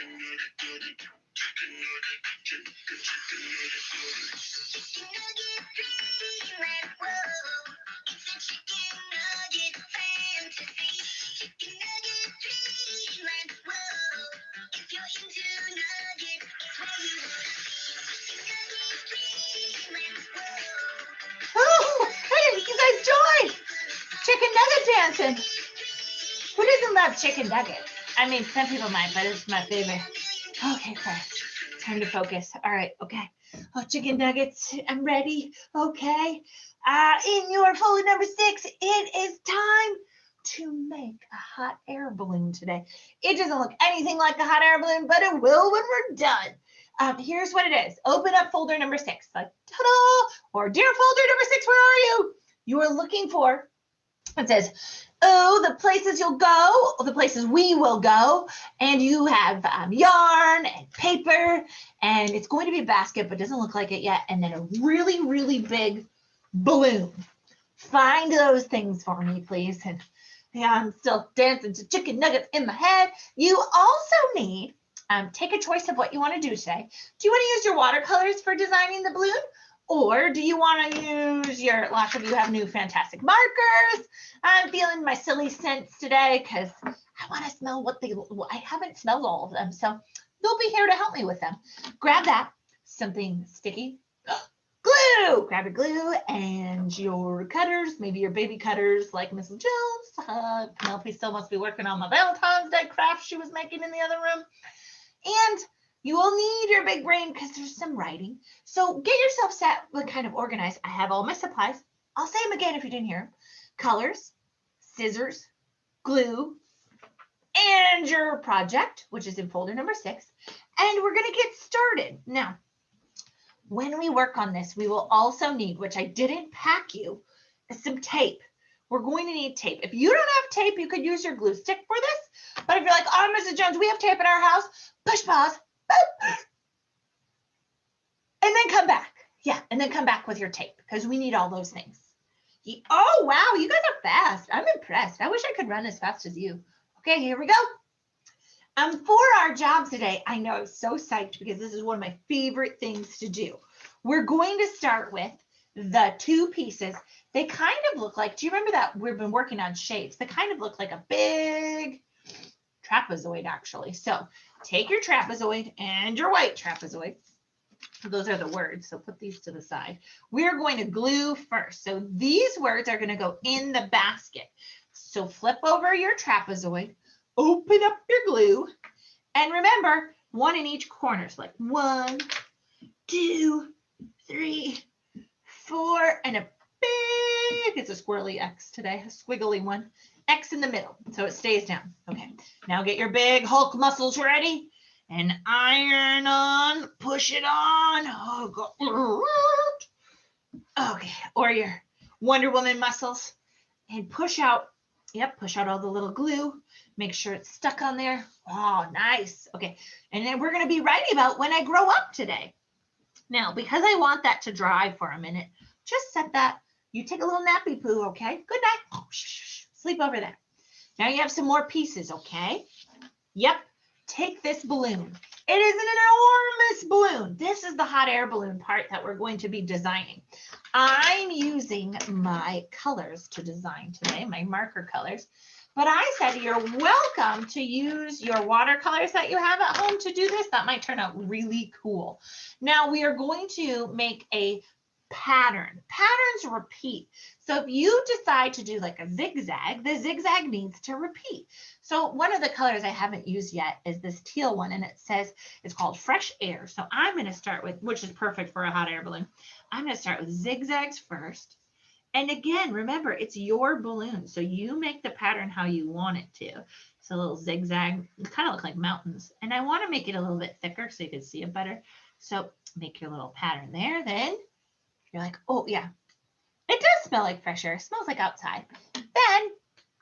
Oh, hey, you guys joined. Chicken nugget dancing. Who doesn't love chicken nuggets? I mean, some people might, but it's my favorite. Okay, Claire, time to focus. All right, okay. Oh, chicken nuggets, I'm ready. Okay. In your folder number 6, it is time to make a hot air balloon today. It doesn't look anything like a hot air balloon, but it will when we're done. Here's what it is. Open up folder number 6. Like, ta-da! Or dear folder number 6, where are you? You are looking for, it says, oh, the places you'll go, the places we will go. And you have yarn and paper, and it's going to be a basket, but doesn't look like it yet. And then a really, really big balloon. Find those things for me, please. And yeah, I'm still dancing to chicken nuggets in my head. You also need, take a choice of what you want to do today. Do you want to use your watercolors for designing the balloon? Or do you want to use your, lots of you have new fantastic markers. I'm feeling my silly scents today because I want to smell I haven't smelled all of them. So they'll be here to help me with them. Grab that, something sticky. Glue, grab your glue and your cutters, maybe your baby cutters like Mrs. Jones. Penelope still must be working on my Valentine's Day craft she was making in the other room. And you will need your big brain because there's some writing. So get yourself set, kind of organized. I have all my supplies. I'll say them again if you didn't hear them. Colors, scissors, glue, and your project, which is in folder number 6. And we're going to get started. Now, when we work on this, we will also need, which I didn't pack you, some tape. We're going to need tape. If you don't have tape, you could use your glue stick for this. But if you're like, oh, Mrs. Jones, we have tape at our house, push pause. And then come back. Yeah, and then come back with your tape because we need all those things. Oh, wow, you guys are fast. I'm impressed. I wish I could run as fast as you. Okay, here we go. For our job today, I know I'm so psyched because this is one of my favorite things to do. We're going to start with the 2 pieces. They kind of look like, do you remember that we've been working on shapes? They kind of look like a big trapezoid, actually. So take your trapezoid and your white trapezoid. Those are the words, so put these to the side. We're going to glue first. So these words are going to go in the basket. So flip over your trapezoid, open up your glue, and remember, 1 in each corner. So like 1, 2, 3, 4, and a big, it's a squirrely X today, a squiggly one. X in the middle, so it stays down. Okay, now get your big Hulk muscles ready and iron on, push it on. Oh, go. Okay, or your Wonder Woman muscles and push out. Yep, push out all the little glue. Make sure it's stuck on there. Oh, nice. Okay, and then we're going to be writing about when I grow up today. Now, because I want that to dry for a minute, just set that. You take a little nappy poo, okay? Good night. Oh, sleep over there. Now you have some more pieces, okay? Yep. Take this balloon. It is an enormous balloon. This is the hot air balloon part that we're going to be designing. I'm using my colors to design today, my marker colors. But I said you're welcome to use your watercolors that you have at home to do this. That might turn out really cool. Now we are going to make a pattern. Patterns repeat. So if you decide to do like a zigzag, the zigzag needs to repeat. So one of the colors I haven't used yet is this teal one, and it says it's called Fresh Air. So I'm going to start with, which is perfect for a hot air balloon. I'm going to start with zigzags first. And again, remember, it's your balloon, so you make the pattern how you want it to. It's a little zigzag, it kind of look like mountains. And I want to make it a little bit thicker so you can see it better. So make your little pattern there. Then you're like, oh yeah, it does smell like fresh air. It smells like outside. Then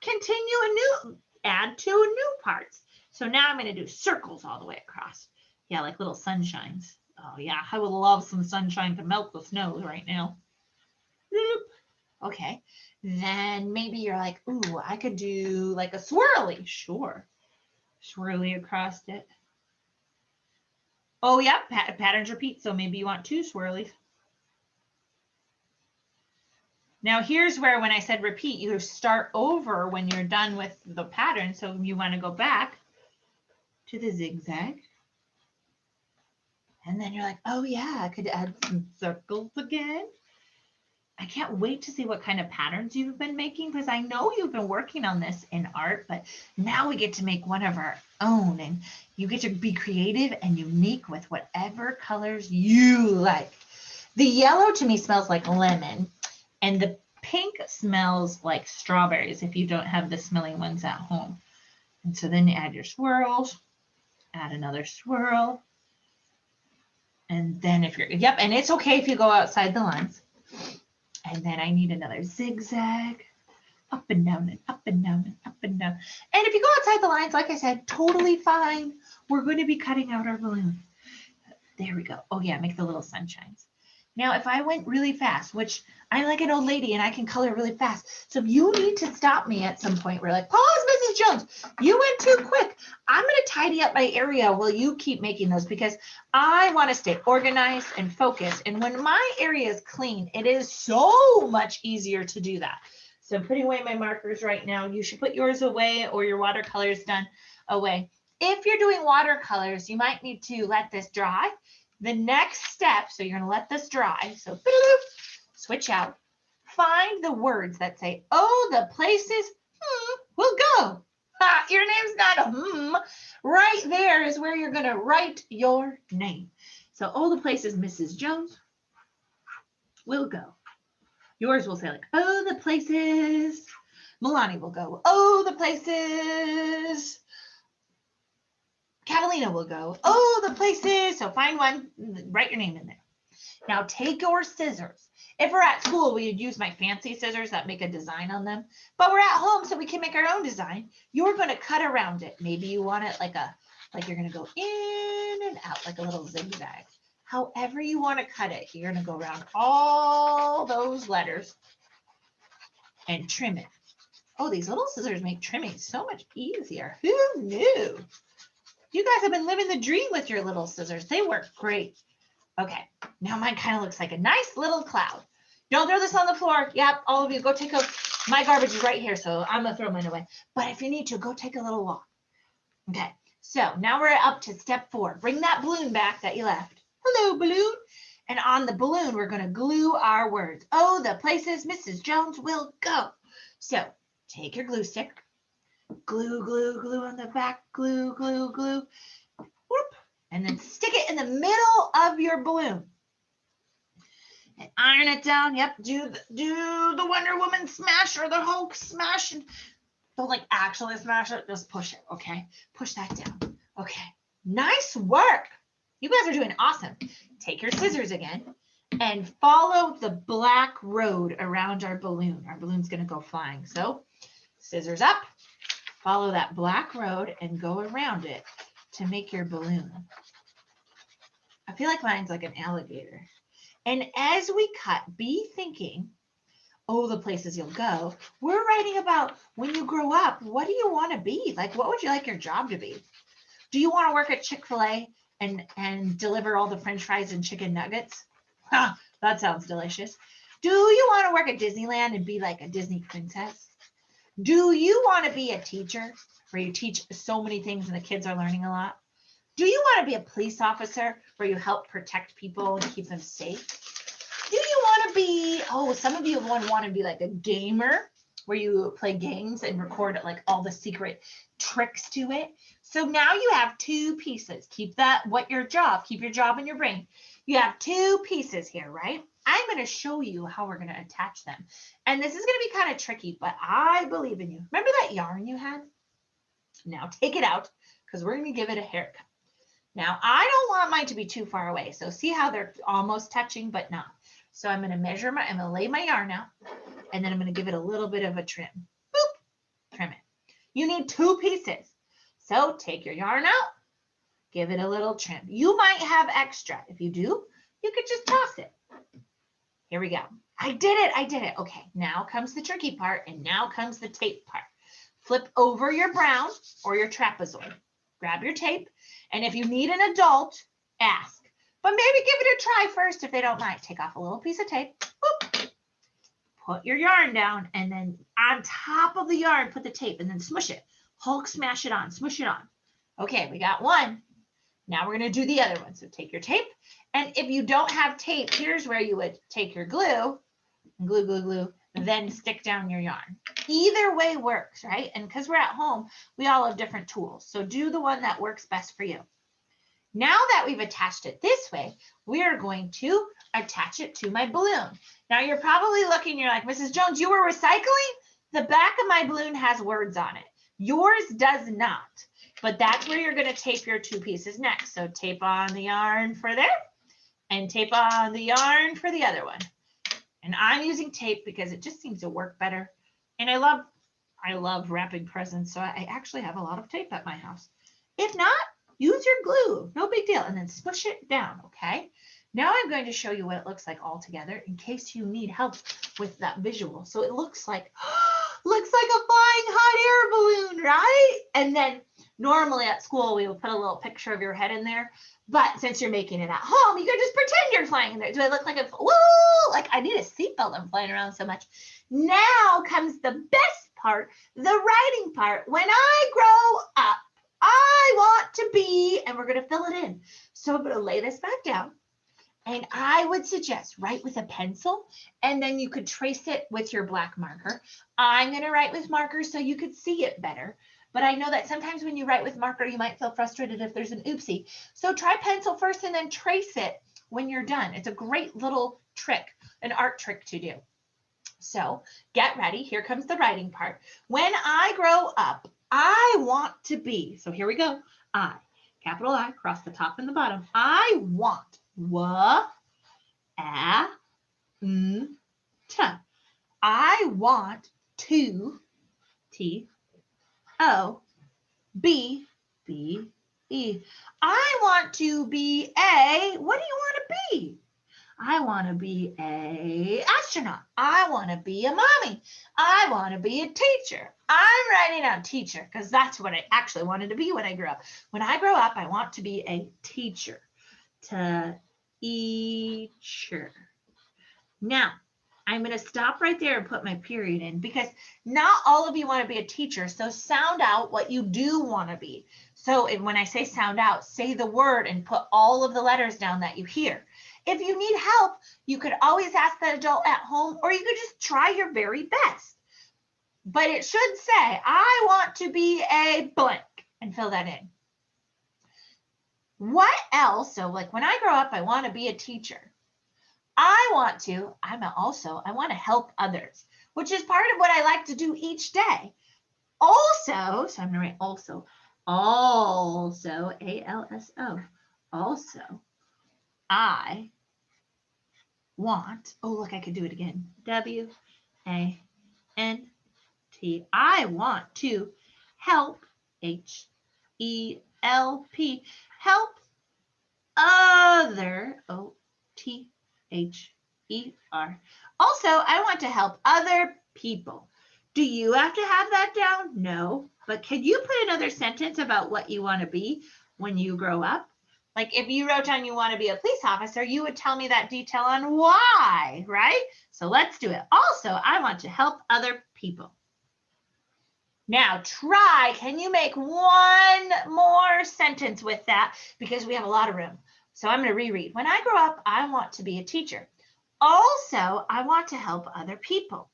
continue add 2 new parts. So now I'm going to do circles all the way across. Yeah, like little sunshines. Oh yeah, I would love some sunshine to melt the snow right now. Okay, then maybe you're like, ooh, I could do like a swirly. Sure, swirly across it. Oh, yeah, patterns repeat. So maybe you want 2 swirlies. Now here's where when I said repeat, you start over when you're done with the pattern. So you want to go back to the zigzag. And then you're like, oh yeah, I could add some circles again. I can't wait to see what kind of patterns you've been making because I know you've been working on this in art, but now we get to make one of our own and you get to be creative and unique with whatever colors you like. The yellow to me smells like lemon and the pink smells like strawberries if you don't have the smelling ones at home. And so then you add your swirls, add another swirl. And then if you're, yep, and it's okay if you go outside the lines. And then I need another zigzag, up and down and up and down and up and down. And if you go outside the lines, like I said, totally fine. We're going to be cutting out our balloon. There we go. Oh yeah, make the little sunshines. Now, if I went really fast, which I'm like an old lady and I can color really fast. So if you need to stop me at some point, we're like, pause, Mrs. Jones, you went too quick. I'm going to tidy up my area while you keep making those because I want to stay organized and focused. And when my area is clean, it is so much easier to do that. So I'm putting away my markers right now. You should put yours away or your watercolors done away. If you're doing watercolors, you might need to let this dry. The next step, so you're going to let this dry. So switch out. Find the words that say, oh, the places will go. Ha, your name's got a right there is where you're going to write your name. So, oh, the places Mrs. Jones will go. Yours will say like, oh, the places. Milani will go, oh, the places. Catalina will go, oh, the places. So find one, write your name in there. Now take your scissors. If we're at school, we'd use my fancy scissors that make a design on them, but we're at home so we can make our own design. You're going to cut around it. Maybe you want it like you're going to go in and out like a little zigzag. However you want to cut it, you're going to go around all those letters and trim it. Oh, these little scissors make trimming so much easier. Who knew? You guys have been living the dream with your little scissors. They work great. Okay, now mine kind of looks like a nice little cloud. Don't throw this on the floor. Yep, all of you, go take my garbage is right here, so I'm gonna throw mine away. But if you need to, go take a little walk. Okay, so now we're up to step 4. Bring that balloon back that you left. Hello, balloon. And on the balloon, we're gonna glue our words. Oh, the places Mrs. Jones will go. So take your glue stick. Glue, glue, glue on the back, glue, glue, glue. Whoop. And then stick it in the middle of your balloon. And iron it down. Yep, do the Wonder Woman smash or the Hulk smash. And don't like actually smash it, just push it, okay? Push that down. Okay, nice work. You guys are doing awesome. Take your scissors again and follow the black road around our balloon. Our balloon's gonna go flying. So scissors up, follow that black road and go around it to make your balloon. I feel like mine's like an alligator. And as we cut, be thinking, oh, the places you'll go. We're writing about when you grow up, what do you want to be? Like, what would you like your job to be? Do you want to work at Chick-fil-A and deliver all the French fries and chicken nuggets? Huh, that sounds delicious. Do you want to work at Disneyland and be like a Disney princess? Do you want to be a teacher where you teach so many things and the kids are learning a lot? Do you want to be a police officer where you help protect people and keep them safe? Do you want to be, oh, some of you want to be like a gamer where you play games and record like all the secret tricks to it. So now you have 2 pieces. Keep your job in your brain. You have 2 pieces here, right? I'm going to show you how we're going to attach them. And this is going to be kind of tricky, but I believe in you. Remember that yarn you had? Now take it out because we're going to give it a haircut. Now, I don't want mine to be too far away. So see how they're almost touching, but not. So I'm going to I'm going to lay my yarn out, and then I'm going to give it a little bit of a trim. Boop, trim it. You need 2 pieces. So take your yarn out, give it a little trim. You might have extra. If you do, you could just toss it. Here we go. I did it. Okay, now comes the tricky part, and now comes the tape part. Flip over your brown or your trapezoid. Grab your tape. And if you need an adult ask. But maybe give it a try first if they don't mind. Take off a little piece of tape. Boop. Put your yarn down, and then on top of the yarn, put the tape, and then smush it. Hulk smash it on, smush it on. Okay, we got one. Now we're going to do the other one. So take your tape, and if you don't have tape, here's where you would take your glue, glue, glue, glue, then stick down your yarn. Either way works, right? And because we're at home, we all have different tools. So do the one that works best for you. Now that we've attached it this way, we are going to attach it to my balloon. Now you're probably looking, you're like, Mrs. Jones, you were recycling? The back of my balloon has words on it. Yours does not, but that's where you're going to tape your two pieces next. So tape on the yarn for there and tape on the yarn for the other one. And I'm using tape because it just seems to work better. And I love wrapping presents, so I actually have a lot of tape at my house. If not, use your glue, no big deal, and then smush it down, okay? Now I'm going to show you what it looks like all together in case you need help with that visual. So it looks like a flying hot air balloon, right? And then normally at school, we would put a little picture of your head in there. But since you're making it at home, you can just pretend you're flying in there. Do I look like a, woo, like I need a seatbelt, I'm flying around so much. Now comes the best part, the writing part. When I grow up, I want to be, and we're going to fill it in. So I'm going to lay this back down, and I would suggest write with a pencil, and then you could trace it with your black marker. I'm going to write with marker so you could see it better, but I know that sometimes when you write with marker, you might feel frustrated if there's an oopsie. So try pencil first and then trace it when you're done. It's a great little trick, an art trick to do. So get ready. Here comes the writing part. When I grow up, I want to be, so here we go. I, capital I, cross the top and the bottom. I want, t. I want to, be, e. I want to be a, what do you want to be? I want to be a astronaut. I want to be a mommy. I want to be a teacher. I'm writing out teacher because that's what I actually wanted to be when I grew up. When I grow up, I want to be a teacher. Teacher. Now, I'm going to stop right there and put my period in because not all of you want to be a teacher. So sound out what you do want to be. So when I say sound out, say the word and put all of the letters down that you hear. If you need help, you could always ask the adult at home, or you could just try your very best. But it should say, I want to be a blank, and fill that in. What else? So like when I grow up, I want to be a teacher. I want to help others, which is part of what I like to do each day. Also, so I'm going to write also, A-L-S-O, also, I want, oh, look, I could do it again. W-A-N-T. I want to help, H-E-L-P, help other, O-T-H-E-R. Also, I want to help other people. Do you have to have that down? No. But can you put another sentence about what you want to be when you grow up? Like if you wrote down you want to be a police officer, you would tell me that detail on why, right? So let's do it. Also, I want to help other people. Now try, can you make one more sentence with that? Because we have a lot of room. So I'm going to reread. When I grow up, I want to be a teacher. Also, I want to help other people.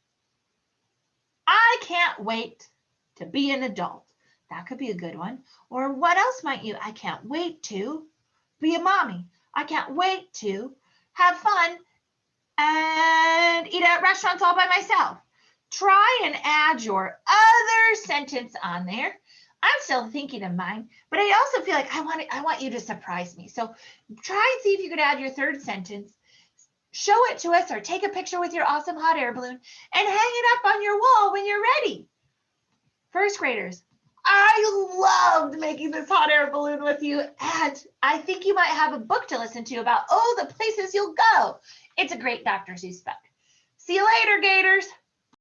I can't wait to be an adult. That could be a good one. Or what else might you? I can't wait to be a mommy. I can't wait to have fun and eat at restaurants all by myself. Try and add your other sentence on there. I'm still thinking of mine, but I also feel like I want you to surprise me. So try and see if you could add your third sentence. Show it to us or take a picture with your awesome hot air balloon and hang it up on your wall when you're ready. First graders, I loved making this hot air balloon with you, and I think you might have a book to listen to about, the places you'll go. It's a great Dr. Seuss book. See you later, Gators.